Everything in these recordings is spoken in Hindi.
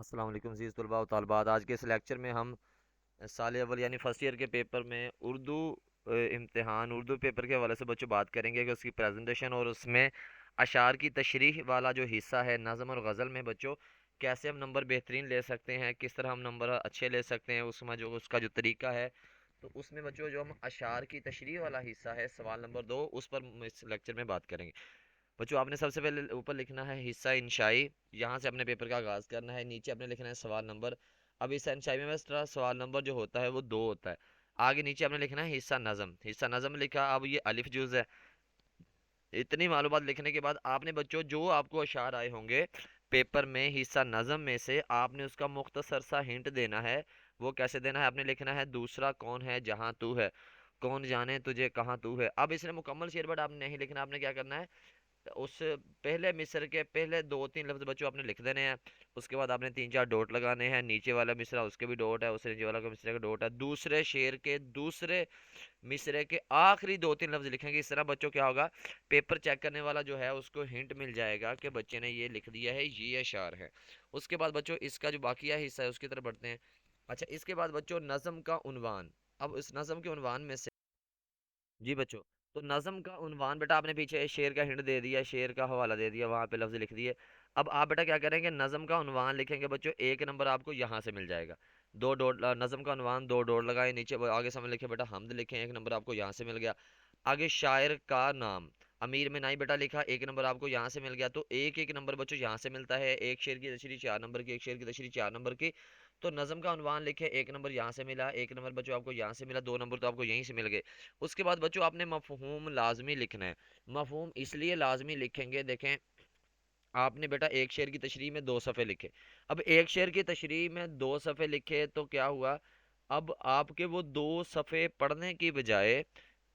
अस्सलाम वालेकुम अज़ीज़ तलबा व तालिबात। आज के इस लेक्चर में हम साल अव्वल यानी फर्स्ट ईयर के पेपर में उर्दू इम्तिहान उर्दू पेपर के हवाले से बच्चों बात करेंगे कि उसकी प्रेजेंटेशन और उसमें अशार की तशरीह वाला जो हिस्सा है नज़म और गज़ल में बच्चों कैसे हम नंबर बेहतरीन ले सकते हैं, किस तरह हम नंबर अच्छे ले सकते हैं, उसमें जो उसका जो तरीका है। तो उसमें बच्चों जो हम अशार की तशरीह वाला हिस्सा है सवाल नंबर 2 उस पर हम इस लेक्चर में बात करेंगे। बच्चों आपने सबसे पहले ऊपर लिखना है हिस्सा इंशाई। यहाँ से अपने पेपर का आगाज़ करना है। नीचे आपने लिखना है सवाल नंबर। अब हिस्सा इंशाई में बस तरह सवाल नंबर जो होता है वो 2 होता है। आगे नीचे आपने लिखना है हिस्सा नज़म। हिस्सा नज़म लिखा। अब ये अलिफ जुज़ है। इतनी मालूमात लिखने के बाद आपने बच्चों जो आपको अशार आए होंगे पेपर में हिस्सा नज़म में से आपने उसका मुख्तसर सा हिंट देना है। वो कैसे देना है? आपने लिखना है दूसरा कौन है जहाँ तू है, कौन जाने तुझे कहाँ तू है। अब इसने मुकम्मल शेर बट आपने नहीं लिखना। आपने क्या करना है, उस पहले मिसर के पहले दो तीन लफ्ज बच्चों आपने लिख देने हैं। उसके बाद आपने तीन चार डॉट लगाने हैं। नीचे वाला मिसरा उसके भी डॉट है, उससे नीचे वाला का मिसरे का डॉट है। दूसरे शेर के दूसरे मिसरे के आखिरी दो तीन लफ्ज लिखेंगे। इस तरह बच्चों क्या होगा, पेपर चेक करने वाला जो है उसको हिंट मिल जाएगा कि बच्चे ने ये लिख दिया है, ये अशार है। उसके बाद बच्चों इसका जो बाकिया हिस्सा है उसकी तरफ बढ़ते हैं। अच्छा, इसके बाद बच्चों नज़म का उन्वान। अब इस नज़म के उन्वान में से जी बच्चों, तो नज़म का उन्वान बेटा आपने पीछे शेर का हिंट दे दिया, शेर का हवाला दे दिया, वहाँ पे लफ्ज़ लिख दिए। अब आप बेटा क्या करेंगे, नज़म का उन्वान लिखेंगे बच्चों। एक नंबर आपको यहाँ से मिल जाएगा। दो डॉट नज़म का उन्वान, दो डॉट लगाए नीचे आगे समय लिखे बेटा हमद लिखें, एक नंबर आपको यहाँ से मिल गया। आगे शायर का नाम अमीर में नाई बेटा लिखा, एक नंबर आपको यहाँ से मिल गया। तो एक एक नंबर बच्चों यहाँ से मिलता है। एक शेर की तशरीह 4 नंबर की, एक शेर की तशरीह 4 नंबर की। तो नज़म का उन्वान लिखे, एक नंबर यहाँ से मिला, एक नंबर बच्चों आपको यहाँ से मिला, दो नंबर तो आपको यहीं से मिल गए। उसके बाद बच्चों आपने मफहूम लाजमी लिखना है। मफहूम इसलिए लाजमी लिखेंगे, देखें आपने बेटा एक शेर की तशरीह में 2 सफ़े लिखे। अब एक शेर की तशरीह में 2 सफ़े लिखे तो क्या हुआ, अब आपके वो 2 सफ़े पढ़ने की बजाय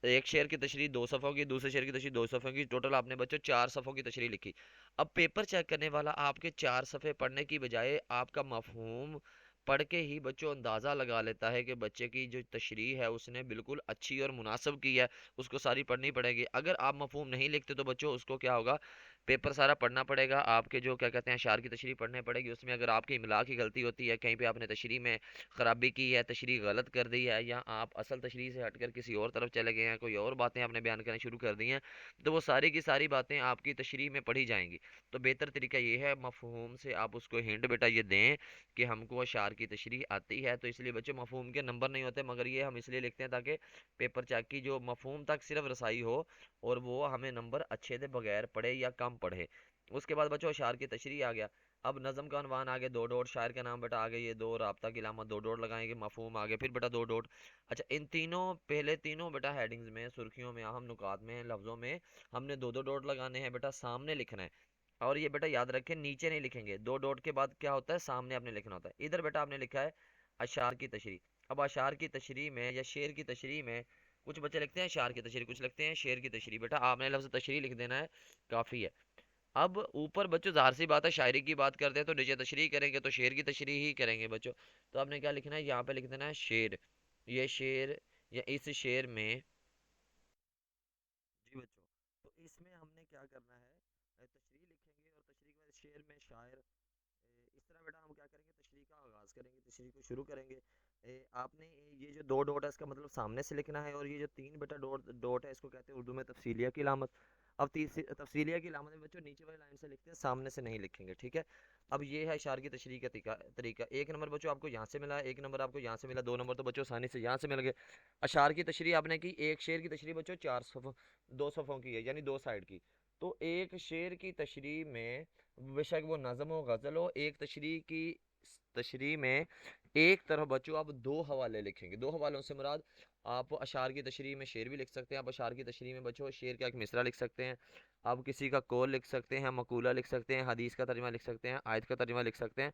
एक शेर की तशरीह 2 सफ़ों की, दूसरे शेर की तशरीह 2 सफ़ों की, टोटल आपने बच्चों 4 सफ़ों की तशरीह लिखी। अब पेपर चेक करने वाला आपके 4 सफ़े पढ़ने की बजाय आपका मफहूम पढ़ के ही बच्चों अंदाज़ा लगा लेता है कि बच्चे की जो तशरीह है उसने बिल्कुल अच्छी और मुनासिब की है। उसको सारी पढ़नी पड़ेगी। अगर आप मफहूम नहीं लिखते तो बच्चों उसको क्या होगा, पेपर सारा पढ़ना पड़ेगा। आपके जो क्या कहते हैं अशार की तशरीह पढ़ने पड़ेगी। उसमें अगर आपकी इमला की गलती होती है, कहीं पे आपने तशरीह में ख़राबी की है, तशरीह गलत कर दी है, या आप असल तशरीह से हटकर किसी और तरफ चले गए हैं, कोई और बातें आपने बयान करनी शुरू कर दी हैं, तो वो सारी की सारी बातें आपकी तशरीह में पढ़ी जाएंगी। तो बेहतर तरीका ये है मफहूम से आप उसको हिंट बेटा ये दें कि हमको अशार की तशरीह आती है। तो इसलिए बच्चों मफहूम के नंबर नहीं होते, मगर ये हम इसलिए लिखते हैं ताकि पेपर चेक की जो मफहूम तक सिर्फ रसाई हो और वो हमें नंबर अच्छे दे बगैर पढ़े या कम पढ़े। उसके बाद बच्चों अशार की तशरीह आ गया। अब नज़म का अनवान आगे 2 डॉट, शायर का नाम बेटा आगे ये दो, राब्ता की अलामत 2 डॉट लगाएंगे, मफहूम आगे फिर बेटा 2 डॉट। अच्छा, इन तीनों पहले तीनों बेटा हेडिंग्स में, सुर्खियों में, अहम नुकात में, लफ्ज़ों में हमने 2 2 डॉट लगाने हैं बेटा, सामने लिखना है। और ये बेटा याद रखें नीचे नहीं लिखेंगे। 2 डॉट के बाद क्या होता है, सामने आपने लिखना होता है। इधर बेटा आपने लिखा है अशार की तशरीह। अब अशार की तशरीह में या शेर की तशरीह में कुछ बच्चे लिखते हैं अशार की तशरीह, कुछ लिखते हैं शेर की तशरीह। बेटा आपने लफ्ज़ तशरीह लिख देना है, काफ़ी है। अब ऊपर बच्चों ज़ाहिर सी बात है शायरी की बात करते हैं तो नीचे तशरीह करेंगे तो शेर की तशरीह ही करेंगे बच्चों। तो आपने क्या लिखना है, यहाँ पे लिख देना है शेर। ये शेर या इस शेर में जी बच्चों, तो इसमें हमने क्या करना है, तशरीह लिखेंगे और तशरीह के बाद शेर में शायर। इस तरह बेटा हम क्या करेंगे, तशरीह का आगाज़ करेंगे, तशरीह को शुरू करेंगे। आपने ये जो 2 डॉट है इसका मतलब सामने से लिखना है, और ये जो तीन बेटा डॉट डॉट है इसको कहते हैं उर्दू में तफसीलिया की अलामत। अब तीसरी तफसीलिया की अलामत में बच्चों नीचे वाली लाइन से लिखते हैं, सामने से नहीं लिखेंगे, ठीक है। अब ये है इशार की तशरीह का तरीका। एक नंबर बच्चों आपको यहाँ से मिला, एक नंबर आपको यहाँ से मिला, 2 नंबर तो बच्चों आसानी से यहाँ से मिल गए। अशार की तशरीह आपने की, एक शेर की तशरीह बच्चों 4 सफ़ों 2 सफ़ों की है, यानी 2 साइड की। तो एक शेर की तशरीह में बेशक वो नज़म हो गज़ल हो, एक तशरीह की तशरीह में एक तरफ बच्चों आप 2 हवाले लिखेंगे। 2 हवालों से मुराद, आप अशार की तशरीह में शेर भी लिख सकते हैं। आप अशार की तशरीह में बच्चों शेर का एक मिसरा लिख सकते हैं, आप किसी का कौल लिख सकते हैं, मकूला लिख सकते हैं, हदीस का तर्जमा लिख सकते हैं, आयत का तर्जमा लिख सकते हैं।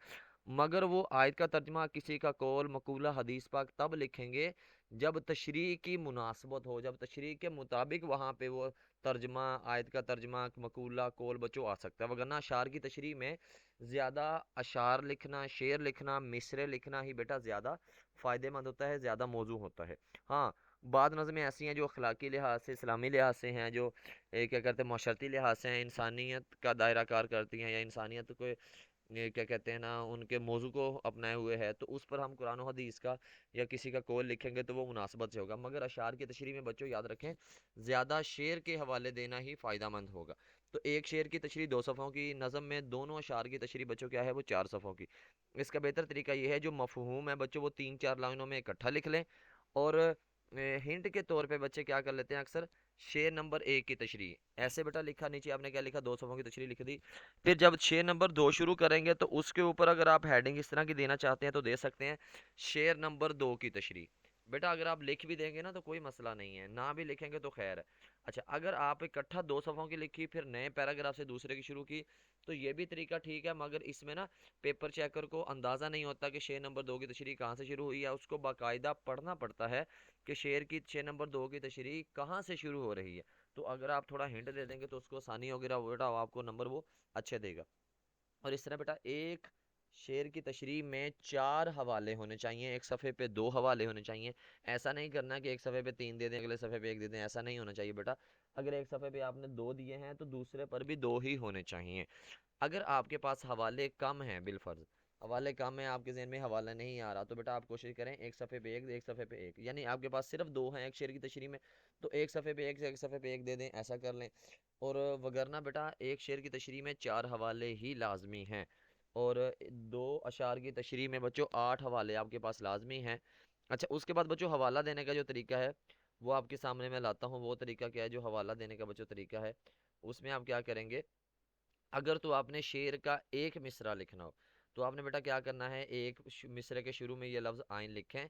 मगर वो आयत का तर्जमा, किसी का कौल, मकूला, हदीस पाक तब लिखेंगे जब तशरीह की मुनासबत हो, जब तशरीह के मुताबिक वहाँ पे वो तर्जमा, आयत का तर्जमा, मकूला, कौल बच्चों आ सकता है। वगरना अशार की तशरीह में ज़्यादा अशार लिखना, शेर लिखना, मिसरे लिखना ही बेटा ज़्यादा फ़ायदेमंद होता है, ज़्यादा मौजू होता है। हाँ, बाद नज़में ऐसी हैं जो अखलाकी लिहाज से, इस्लामी लिहाज से हैं, जो क्या कहते हैं माशरती लिहाज से हैं, इंसानियत का दायरा कार करती हैं या इंसानियत को ये क्या कहते हैं ना, उनके मौजू को अपनाए हुए है, तो उस पर हम कुरान और हदीस का या किसी का कौल लिखेंगे तो वो मुनासिबत से होगा। मगर अशार की तशरीह में बच्चों याद रखें, ज़्यादा शेर के हवाले देना ही फ़ायदेमंद होगा। तो एक शेर की तशरीह 2 सफ़ों की, नज़म में दोनों अशार की तशरीह बच्चों क्या है वो 4 सफ़ों की। इसका बेहतर तरीका ये है, जो मफहूम है बच्चों वो 3-4 लाइनों में इकट्ठा लिख लें। और हिंट के तौर पे बच्चे क्या कर लेते हैं अक्सर, शेर नंबर 1 की तशरीह ऐसे बेटा लिखा, नीचे आपने क्या लिखा, 2 सफ़ों की तशरीह लिख दी। फिर जब शेर नंबर 2 शुरू करेंगे तो उसके ऊपर अगर आप हेडिंग इस तरह की देना चाहते हैं तो दे सकते हैं, शेर नंबर 2 की तशरीह। बेटा अगर आप लिख भी देंगे ना तो कोई मसला नहीं है, ना भी लिखेंगे तो खैर है। अच्छा, अगर आप इकट्ठा 2 सफ़ों की लिखी फिर नए पैराग्राफ से दूसरे की शुरू की, तो ये भी तरीका ठीक है, मगर इसमें ना पेपर चेकर को अंदाज़ा नहीं होता कि शेर नंबर 2 की तशरीह कहाँ से शुरू हुई है। उसको बाकायदा पढ़ना पड़ता है कि शेर नंबर 2 की तशरीह कहाँ से शुरू हो रही है। तो अगर आप थोड़ा हिंट दे देंगे तो उसको आसानी होगी, बेटा आपको नंबर वो अच्छे देगा। और इस तरह बेटा एक शेर की तशरीह में 4 हवाले होने चाहिए, एक सफ़े पे 2 हवाले होने चाहिए। ऐसा नहीं करना कि एक सफ़े पे 3 दे दें, अगले सफ़े पे 1 दे दें, ऐसा नहीं होना चाहिए बेटा। अगर एक सफ़े पे आपने 2 दिए हैं तो दूसरे पर भी 2 ही होने चाहिए। अगर आपके पास हवाले कम हैं, बिलफर्ज हवाले कम है, आपके जहन में हवाला नहीं आ रहा, तो बेटा आप कोशिश करें एक सफ़े पे एक सफ़े पे एक, यानी आपके पास सिर्फ 2 हैं एक शेर की तशरीह में, तो एक सफ़े पे एक सफ़े पे एक दे दें, ऐसा कर लें। और वगरना बेटा एक शेर की तशरीह में 4 हवाले ही लाजमी हैं। और 2 अशार की तशरीह में बच्चों 8 हवाले आपके पास लाजमी हैं। अच्छा, उसके बाद बच्चों हवाला देने का जो तरीका है वो आपके सामने मैं लाता हूँ। वो तरीका क्या है, जो हवाला देने का बच्चों तरीका है, उसमें आप क्या करेंगे, अगर तो आपने शेर का एक मिसरा लिखना हो तो आपने बेटा क्या करना है, एक मिसरे के शुरू में ये लफ्ज़ आइन लिखें।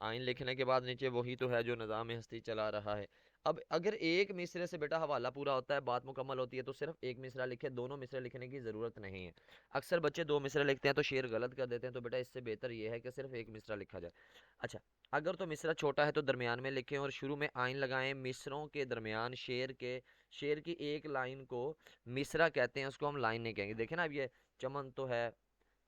आइन लिखने के बाद नीचे वही तो है जो निज़ाम हस्ती चला रहा है। अब अगर एक मिसरे से बेटा हवाला पूरा होता है, बात मुकम्मल होती है, तो सिर्फ एक मिसरा लिखे, दोनों मिसरे लिखने की ज़रूरत नहीं है। अक्सर बच्चे 2 मिसरे लिखते हैं तो शेर गलत कर देते हैं, तो बेटा इससे बेहतर ये है कि सिर्फ एक मिसरा लिखा जाए। अच्छा, अगर तो मिसरा छोटा है तो दरमियान में लिखें और शुरू में आइन लगाएं। मिसरों के दरमियान शेर की एक लाइन को मिसरा कहते हैं, उसको हम लाइन नहीं कहेंगे। देखें ना, अब ये चमन तो है,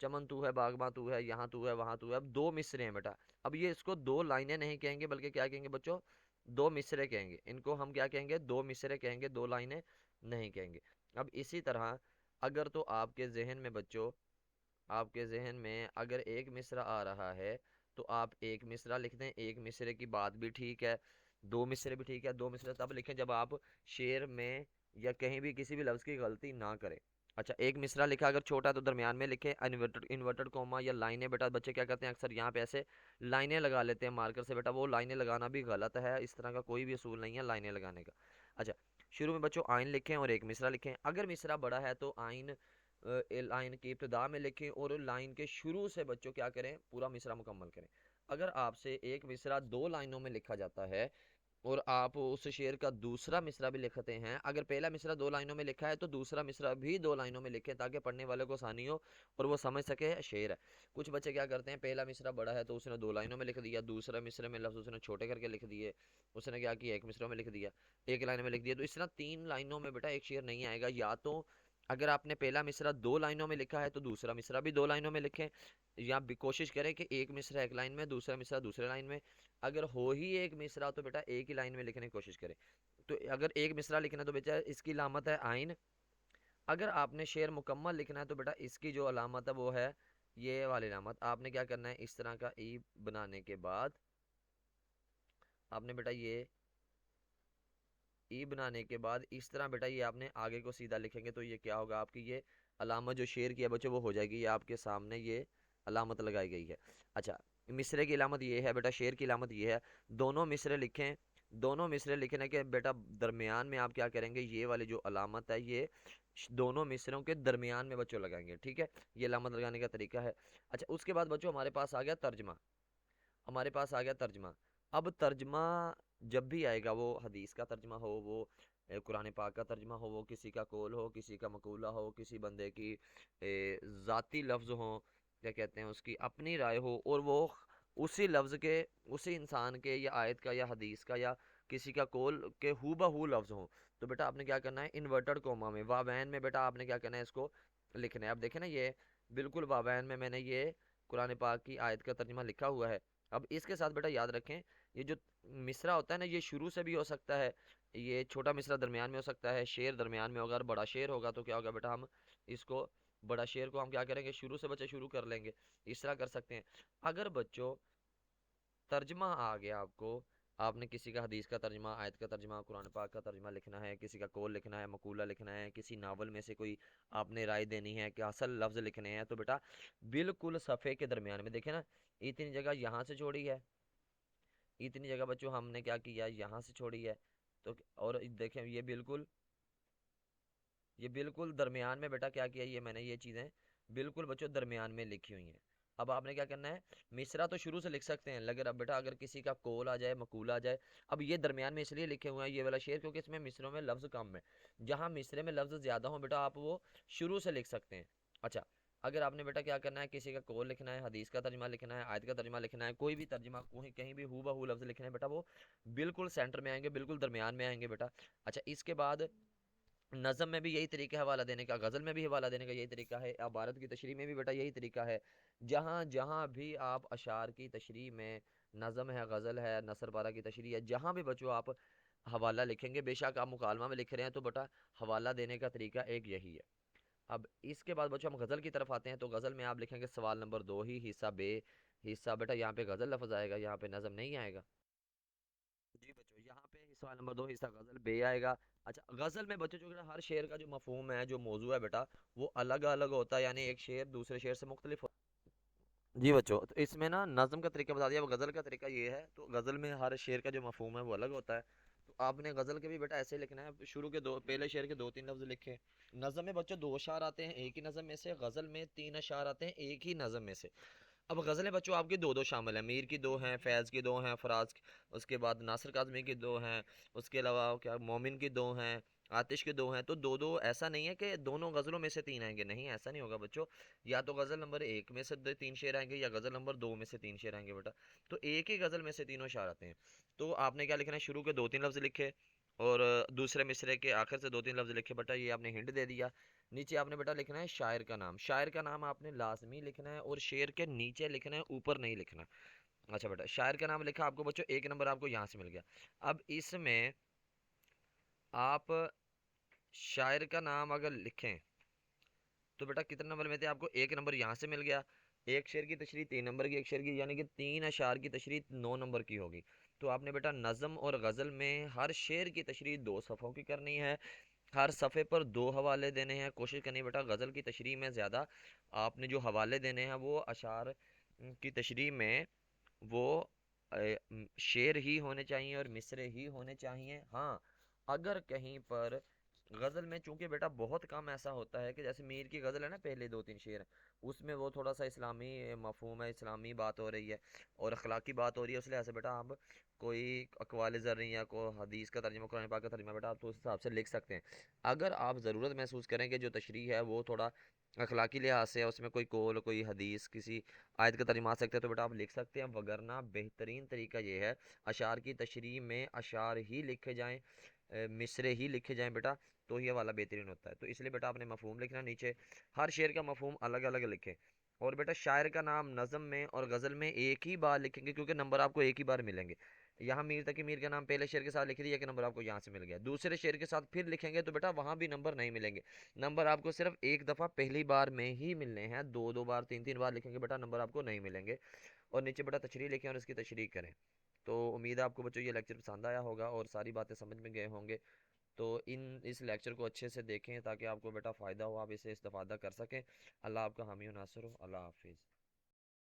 चमन तू है, बागबां तू है, यहाँ तू है, वहाँ तू है, अब 2 मिसरे हैं बेटा। अब ये इसको 2 लाइनें नहीं कहेंगे, बल्कि क्या कहेंगे बच्चों, 2 मिसरे कहेंगे। इनको हम क्या कहेंगे, 2 मिसरे कहेंगे, 2 लाइनें नहीं कहेंगे। अब इसी तरह अगर तो आपके जहन में बच्चों, आपके जहन में अगर एक मिसरा आ रहा है तो आप एक मिसरा लिख दें, एक मिसरे की बात भी ठीक है, 2 मिसरे भी ठीक है। 2 मिसरे तब लिखें जब आप शेर में या कहीं भी किसी भी लफ्ज़ की गलती ना करें। अच्छा, एक मिसरा लिखा अगर छोटा है तो दरमियान में लिखें, इन्वर्टेड इन्वर्टेड कॉमा या लाइनें। बेटा बच्चे क्या करते हैं अक्सर यहाँ पे ऐसे लाइनें लगा लेते हैं मार्कर से, बेटा वो लाइनें लगाना भी गलत है, इस तरह का कोई भी असूल नहीं है लाइनें लगाने का। अच्छा, शुरू में बच्चों आइन लिखें और एक मिसरा लिखें। अगर मिसरा बड़ा है तो आइन लाइन की इब्तिदा में लिखें और लाइन के शुरू से बच्चों क्या करें, पूरा मिसरा मुकम्मल करें। अगर आपसे एक मिसरा 2 लाइनों में लिखा जाता है और आप उस शेर का दूसरा मिसरा भी लिखते हैं, अगर पहला मिसरा 2 लाइनों में लिखा है तो दूसरा मिसरा भी 2 लाइनों में लिखें, ताकि पढ़ने वाले को आसानी हो और वो समझ सके शेर है। कुछ बच्चे क्या करते हैं, पहला मिसरा बड़ा है तो उसने 2 लाइनों में लिख दिया, दूसरा मिसरे में लफ्ज़ उसने छोटे करके लिख दिए, उसने क्या किया, एक मिसरे में लिख दिया, एक लाइन में लिख दिया। तो इस तरह 3 लाइनों में बेटा एक शेर नहीं आएगा। या तो अगर आपने पहला मिसरा 2 लाइनों में लिखा है तो दूसरा मिसरा भी 2 लाइनों में लिखें, या भी कोशिश करें कि एक मिसरा एक लाइन में, दूसरा मिसरा दूसरे लाइन में। अगर हो ही एक मिसरा तो बेटा एक ही लाइन में लिखने की कोशिश करें। तो अगर एक मिसरा लिखना है तो बेटा इसकी अलामत है आइन। अगर आपने शेर मुकम्मल लिखना है तो बेटा इसकी जो अलामत है वो है ये वाली अलामत। आपने क्या करना है, इस तरह का ई बनाने के बाद आपने बेटा ये ई बनाने के बाद इस तरह बेटा ये आपने आगे को सीधा लिखेंगे तो ये क्या होगा, आपकी ये अलामत जो शेर की है बच्चों वो हो जाएगी। ये आपके सामने ये अलामत लगाई गई है। अच्छा, मिसरे की अलामत ये है बेटा, शेर की अलामत ये है। दोनों मिसरे लिखें, दोनों मिसरे लिखने के बेटा दरमियान में आप क्या करेंगे, ये वाली जो अलामत है ये दोनों मिसरों के दरमियान में बच्चों लगाएंगे, ठीक है। ये अलामत लगाने का तरीका है। अच्छा, उसके बाद बच्चों हमारे पास आ गया तर्जमा, हमारे पास आ गया तर्जमा। अब तर्जमा जब भी आएगा, वो हदीस का तर्जमा हो, वो कुरान पाक का तर्जमा हो, वो किसी का कौल हो, किसी का मकूला हो, किसी बंदे की ज़ाती लफ्ज़ हो, क्या कहते हैं उसकी अपनी राय हो, और वो उसी लफ्ज़ के, उसी इंसान के या आयत का या हदीस का या किसी का कौल के हू बहू लफ्ज़ हो, तो बेटा आपने क्या करना है, इन्वर्टेड कोमा में वावैन में बेटा आपने क्या करना है, इसको लिखना है। अब देखें ना, ये बिल्कुल वावैन में मैंने ये कुरान पाक की आयत का तर्जमा लिखा हुआ है। अब इसके साथ बेटा याद रखें, ये जो मिसरा होता है ना, ये शुरू से भी हो सकता है, ये छोटा मिसरा दरमियान में हो सकता है, शेर दरमियान में होगा, और बड़ा शेर होगा तो क्या होगा बेटा, हम इसको बड़ा शेर को हम क्या करेंगे, शुरू से बच्चे शुरू कर लेंगे। इस तरह कर सकते हैं। अगर बच्चों तर्जमा आ गया आपको, आपने किसी का हदीस का तर्जमा, आयत का तर्जमा, कुरान पाक का तर्जमा लिखना है, किसी का कौल लिखना है, मकूला लिखना है, किसी नावल में से कोई आपने राय देनी है कि असल लफ्ज़ लिखने हैं, तो बेटा बिल्कुल सफ़े के दरमियान में देखें ना, इतनी जगह यहाँ से छोड़ी है, इतनी जगह बच्चों हमने क्या किया, यहाँ से छोड़ी है। तो और देखें ये बिल्कुल दरमियान में बेटा क्या किया, ये मैंने ये चीज़ें बिल्कुल बच्चों दरमियान में लिखी हुई हैं। अब आपने क्या करना है, मिसरा तो शुरू से लिख सकते हैं, लेकिन अब बेटा अगर किसी का कोल आ जाए, मकूल आ जाए, अब ये दरमियान में इसलिए लिखे हुए हैं ये वाला शेर क्योंकि इसमें मिसरों में लफ्ज़ कम है। जहाँ मिसरे में लफ्ज़ ज़्यादा हो बेटा आप वो शुरू से लिख सकते हैं। अच्छा, अगर आपने बेटा क्या करना है, किसी का कौल लिखना है, हदीस का तर्जमा लिखना है, आयत का तर्जमा लिखना है, कोई भी तर्जमा कोई कहीं भी हू बहू लफ्ज़ लिखने हैं बेटा, वो बिल्कुल सेंटर में आएंगे, बिल्कुल दरमियान में आएंगे बेटा। अच्छा, इसके बाद नज़म में भी यही तरीका है हवाला देने का, गज़ल में भी हवाला देने का यही तरीका है, इबारत की तशरीह में भी बेटा यही तरीका है। जहाँ जहाँ भी आप अशार की तशरीह में, नज़म है, गज़ल है, नसर पारा की तशरीह है, जहाँ भी बच्चों आप हवाला लिखेंगे, बेशक आप मुकालमा में लिख रहे हैं तो बेटा हवाला देने का तरीका एक यही है। अब इसके बाद बच्चों हम गज़ल की तरफ आते हैं, तो गज़ल में आप लिखेंगे सवाल नंबर 2 ही, हिस्सा बे। हिस्सा बेटा यहाँ पे गज़ल लफ्ज़ आएगा, यहाँ पे नज़म नहीं आएगा। जी बच्चों, यहाँ पे सवाल नंबर 2 हिस्सा गज़ल बे आएगा। अच्छा, गज़ल में बच्चों जो है ना, हर शेर का जो मफहूम है, जो मौजू है बेटा, वो अलग अलग होता है, यानी एक शेर दूसरे शेर से मुख्तलिफ होता है। जी बच्चों, तो इसमें ना नज़म का तरीका बता दिया, अब गज़ल का तरीका ये है, तो गज़ल में हर शेर का जो मफहूम है वो अलग होता है। तो आपने गज़ल के भी बेटा ऐसे लिखना है, शुरू के दो पहले शेर के दो तीन लफ्ज़ लिखे। नज़म में बच्चों दो अशार आते हैं एक ही नज़म में से, गज़ल में तीन अशार आते हैं एक ही नज़म में से। अब गज़लें बच्चों आपकी दो दो शामिल हैं, मीर की दो हैं, फैज़ की दो हैं, फराज उसके बाद नासिर काज़मी की दो हैं, उसके अलावा क्या मोमिन की दो हैं, आतिश की दो हैं। तो दो दो ऐसा नहीं है कि दोनों गज़लों में से तीन आएंगे, नहीं ऐसा नहीं होगा बच्चों। या तो गज़ल नंबर एक में से तीन शेर आएंगे, या गज़ल नंबर दो में से तीन शेर आएंगे बेटा। तो एक ही गज़ल में से तीनों शार आते हैं। तो आपने क्या लिखना है, शुरू के दो तीन लफ्ज़ लिखे, और दूसरे मिसरे के आखिर से दो तीन लफ्ज़ लिखे बेटा, ये आपने हिंट दे दिया। नीचे आपने बेटा लिखना है शायर का नाम, शायर का नाम आपने लाजमी लिखना है, और शेर के नीचे लिखना है, ऊपर नहीं लिखना। अच्छा बेटा, शायर का नाम लिखा आपको बच्चों, एक नंबर आपको यहाँ से मिल गया। अब इसमें आप शायर का नाम अगर लिखें तो बेटा कितने नंबर में थे, आपको एक नंबर यहाँ से मिल गया। एक शेर की तशरीह तीन नंबर की, एक शेर की यानी कि तीन अशार की तशरीह नौ नंबर की होगी। तो आपने बेटा नज़म और गज़ल में हर शेर की तशरीह दो सफ़ों की करनी है, हर सफ़े पर दो हवाले देने हैं। कोशिश करनी है बेटा गज़ल की तशरीह में ज़्यादा आपने जो हवाले देने हैं वो अशार की तशरीह में वो शेर ही होने चाहिए और मिसरे ही होने चाहिए। हाँ, अगर कहीं पर गज़ल में चूंकि बेटा बहुत कम ऐसा होता है कि जैसे मीर की गज़ल है ना, पहले दो तीन शेर उसमें वो थोड़ा सा इस्लामी मफहूम है, इस्लामी बात हो रही है और अखलाकी बात हो रही है, इसलिए ऐसे बेटा आप कोई अकवाल ज़र्री या कोई हदीस का तर्जुमा, कुरान पाक का तर्जुमा बेटा आप तो उस हिसाब से लिख सकते हैं। अगर आप ज़रूरत महसूस करें कि जो तशरीह है वो थोड़ा अखलाकी लिहाज से है, उसमें कोई कौल कोई हदीस किसी आयत का तर्जुमा आ सकते हैं, तो बेटा आप लिख सकते हैं। वगरना बेहतरीन तरीका ये है अशार की तशरीह में अशार ही लिखे जाएँ, मिसरे ही लिखे जाएँ बेटा, तो ये वाला बेहतरीन होता है। तो इसलिए बेटा आपने मफहूम लिखना, नीचे हर शेर का मफहूम अलग अलग लिखें। और बेटा शायर का नाम नज़म में और गज़ल में एक ही बार लिखेंगे क्योंकि नंबर आपको एक ही बार मिलेंगे। यहाँ मीर तकी मीर का नाम पहले शेर के साथ लिख दिया कि नंबर आपको यहाँ से मिल गया, दूसरे शेर के साथ फिर लिखेंगे तो बेटा वहाँ भी नंबर नहीं मिलेंगे। नंबर आपको सिर्फ एक दफ़ा पहली बार में ही मिलने हैं, दो दो बार तीन तीन बार लिखेंगे बेटा नंबर आपको नहीं मिलेंगे। और नीचे बेटा तशरीह लिखें और इसकी तशरीह करें। तो उम्मीद है आपको बच्चों ये लेक्चर पसंद आया होगा और सारी बातें समझ में गए होंगे। तो इस लेक्चर को अच्छे से देखें ताकि आपको बेटा फ़ायदा हो, आप इसे इस्तेफ़ादा कर सकें। अल्लाह आपका हामी और नासिर हो। अल्लाह हाफिज़।